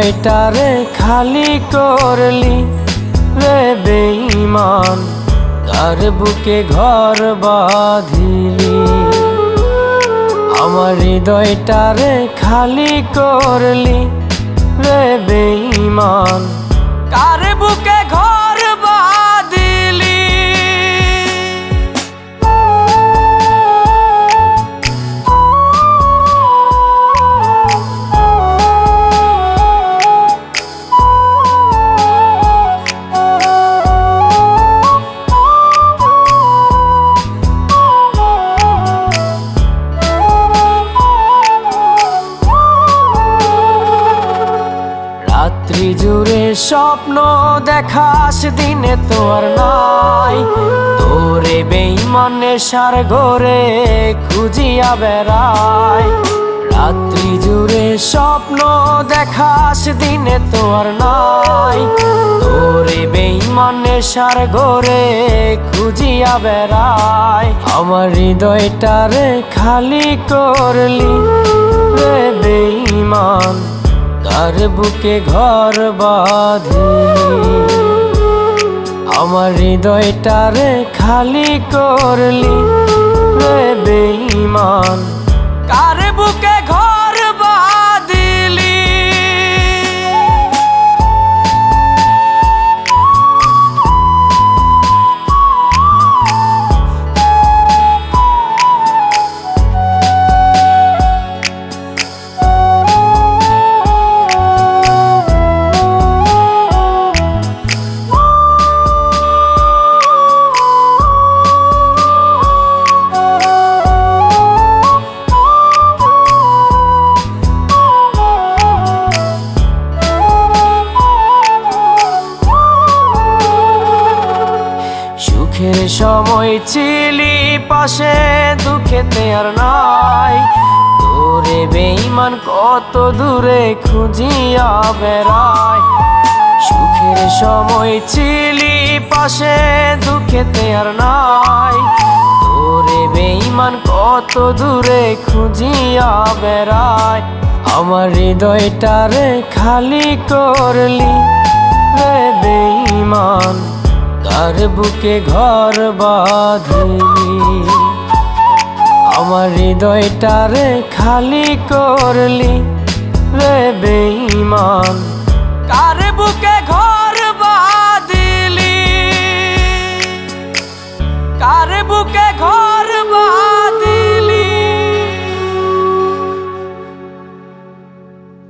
হৃদয়টারে খালি করলি রে বেঈমান, কার বুকে ঘর বাঁধিলি। আমার হৃদয়টারে খালি করলি রে বেঈমান, কার বুকে ঘর বাঁধিলি। রাত্রি জুড়ে স্বপ্ন দেখাস, দিনে তো আর নাই। তোরে বেঈমান নেশার ঘরে খুঁজিয়া বেড়াই। রাত্রি জুড়ে স্বপ্ন দেখাস, দিনে তো আর নাই। তোরে বেঈমান নেশার ঘরে খুঁজিয়া বেড়াই। আমার হৃদয়টারে খালি করলি রে বেঈমান, কার বুকে ঘর বাঁধিলি। আমার হৃদয়টারে খালি করলি রে বেঈমান, কার বুকে ঘর বাঁধিলি। সুখের সময় ছিলি পাশে, দুঃখেতে আর নাই। তোরে বেঈমান কত দূরে খুঁজিয়া বেড়াই। সুখের সময় ছিলি পাশে, দুঃখেতে আর নাই। তোরে বেঈমান কত দূরে খুঁজিয়া বেড়াই। আমার হৃদয়টারে খালি করলি রে বেঈমান, কার বুকে ঘর বাঁধিলি। আমার হৃদয়টারে খালি করলি রে বেঈমান, কার বুকে ঘর